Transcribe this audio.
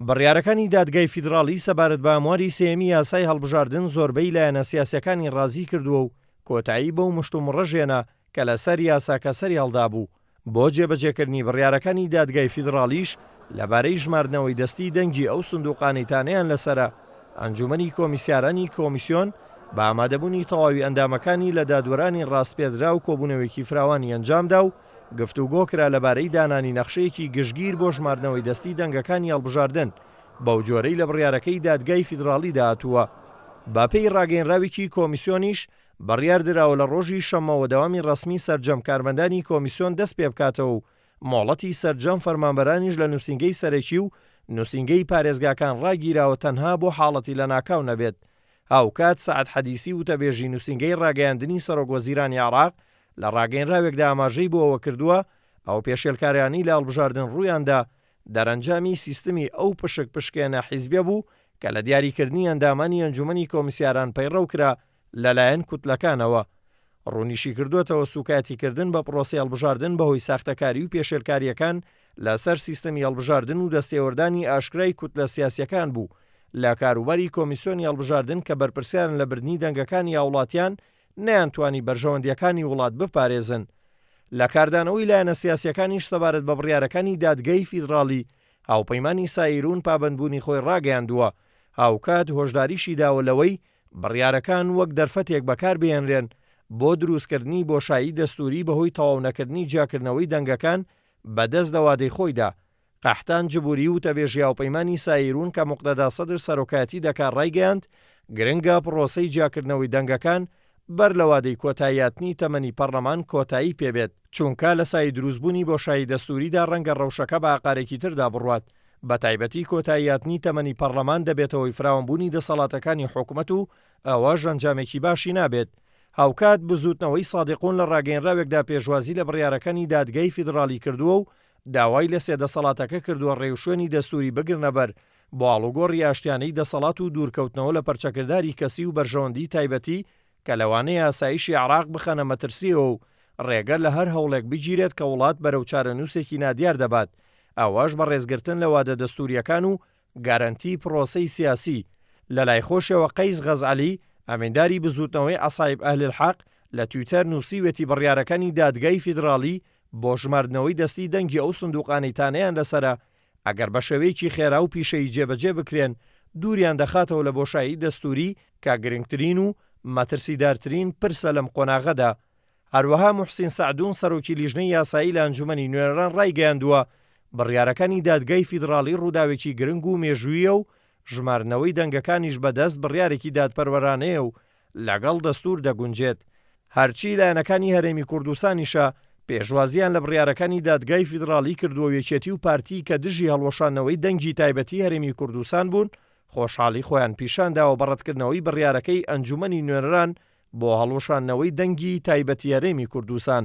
بڕیارەکانی دادگای فیدراڵی سەبارەت بە ئامواری سێمی یاسای هەڵبژاردن زۆربەی لایەنە سیاسیەکانی ڕازی کردووە و کۆتایی بەو مشتومڕەژێنە کە لەسەر یاساکە سەری هەڵدا بوو. بۆ جێبەجێکردنی بڕیارەکانی دادگای فیدراڵیش لەبارەی ژماردنەوەی دەستی دەنگی ئەو سندوقانەیتانیان لەسرە، ئەنجومەنی کۆمیسیارانی کۆمیسیۆن بە ئامادەبوونی تەواوی ئەندامەکانی لە دادوەرانی ڕاستپێدرا و کۆبوونەوەیکی فراوانی ئەنجامدا و گفتوگۆ کرا لەبارەی دانانی نەخشەیەکی گشتگیر بۆ ژماردنەوەی دەستی دەنگەکانی هەڵبژاردن بەو جۆرەی لە بڕیارەکەی دادگای فیدراڵی داهاتووە. باپەی ڕاگەیەنراوێکی کۆمیسیۆنیش بڕیار دراوە لە ڕۆژی شەمەوە دەوامی ڕسمی سەرجەم کارمەندانی کۆمیسیۆن دەست پێ بکاتەوە و مۆڵەتی سەرجەم فەرمانبەرانیش لە نووسینگەی سەرەکی و نووسینگەی پارێزگاکان ڕاگیراوە تەنها بۆ حاڵەتی لە ناکاو نەبێت. هاوکات سەعەد حەدیسی وتەبێژی نووسینگەی ڕاگەیاندنی سەرۆکوەزیرانی عێراق لە ڕاگەیەنراوێکدا ئاماژەی بۆەوە کردووە ئەو پێشێلکاریانی لە هەڵبژاردن ڕوویاندا دەرەنجامی سیستمی ئەو پشکێنە حیزبیە بوو کە لە دیاریکردنی ئەندامانی ئەنجومەنی کۆمیسیاران پەیڕەو کرا لەلایەن کوتلەکانەوە. ڕوونیشی کردوێتەوە سوکاتیکردن بە پرۆسی هەڵبژاردن بەهۆی ساختەکاری و پێشێلکاریەکان لەسەر سیستەمی هەڵبژاردن و دەستێوەردانی ئاشکرای کوتلە سیاسیەکان بوو لە کاروباری کۆمیسیۆنی هەڵبژاردن کە بەرپرسیارن لە بردننی دەنگەکانی هاوڵاتیان نەیانتوانی بەرژەوەندیەکانی وڵات بپارێزن. لە کاردانەوەی لایەنە سیاسیەکانیش سەبارەت بە بڕیارەکانی دادگای فیدراڵی هاوپەیمانی سایرون پابەندبوونی خۆی ڕاگەیاندووە. هاوکات هۆشداریشی داوەلەوەی بڕیارەکان وەک دەرفەتێک بەکار بهێنرێن بۆ دروستکردنی بۆشایی دەستوری بەهۆی تەواو نەکردنی جیاکردنەوەی دەنگەکان بەدەست دەوادەی خۆیدا. قەحتان جبوری و تەبێژی هاوپەیمانی سایرون کە موقتەدا سەدر سەرۆکایەتی دەکات ڕایگەیاند گرنگە پرۆسەی جیاکردنەوەی دەنگەکان بەر لەوادەی کۆتاییاتنی تەمەنی پەرلەمان کۆتایی پێبێت، چونکە لە سای دروستبوونی بۆشایی دەستوریدا ڕەنگە ڕەوشەکە بە ئاقارێکی تردا بڕوات. بە تایبەتی کۆتاییاتنی تەمەنی پەرلەمان دەبێتەوەی فراوانبوونی دەسەڵاتەکانی حکوومەت و ئەوە ژەنجامێکی باشی نابێت. هاوکات بزوتنەوەی سادقون لە ڕاگەیەنراوێکدا پێشوازی لە بڕیارەکانی دادگای فیدراڵی کردووە و داوای لە سێدەسەڵاتەکە کردووە ڕێوشوێنی دەستوری بگرنەبەر بۆ ئاڵوگۆڕی ئاشتیانەی دەسەڵات و دوورکەوتنەوە لە پەرچەکردداری کەسی و بەرژەوەندی تایبەتی کە لەوانەیە ئاسایشی عێراق بخەنە مەترسیەوە و ڕێگە لە هەر هەوڵێک بگیرێت کە وڵات بەرەو چارەنووسێکی نادیار دەبات، ئەوەش بە ڕێزگرتن لە وادە دەستوریەکان و گارانتی پرۆسەی سیاسی. لە لای خۆشەوە قەیس غەزعەلی ئەمێنداری بزوتنەوەی عەسایب ئەهل الحەق لە تویتەر نووسیوێتی بڕیارەکانی دادگای فیدراڵی بۆ ژماردنەوەی دەستی دەنگی ئەو سندوقانەیتانەیان لەسرە ئەگەر بە شێوەیەکی خێرا و پیشەی جێبەجێ بکرێن دووریان دەخاتەوە لە بۆشایی دەستوری کە گرنگترین و مەترسیدارترین پرسە لەم قۆناغەدا. هەروەها موحسین سەعدون سەرۆکی لیژنەی یاسایی لە ئەنجومەنی نوێنەران ڕایگەیاندووە بڕیارەکانی دادگای فیدراڵی ڕووداوێکی گرنگ و مێژوویە و ژماردنەوەی دەنگەکانیش بەدەست بڕیارێکی دادپەروەرانەیە و لەگەڵ دەستور دەگونجێت. هەرچی لایەنەکانی هەرێمی کوردستانیشە پێشوازیان لە بڕیارەکانی دادگای فیدراڵی کردووە یەکێتی و پارتی کە دژی هەڵوەشانەوەی دەنگی تایبەتی هەرێمی کوردستان بوون خۆشحاڵی خۆیان پیشانداوە بەڕەتکردنەوەی بڕیارەکەی ئەنجومەنی نوێنەران بۆ هەڵوەشانەوەی دەنگی تایبەتی هەرێمی کوردستان.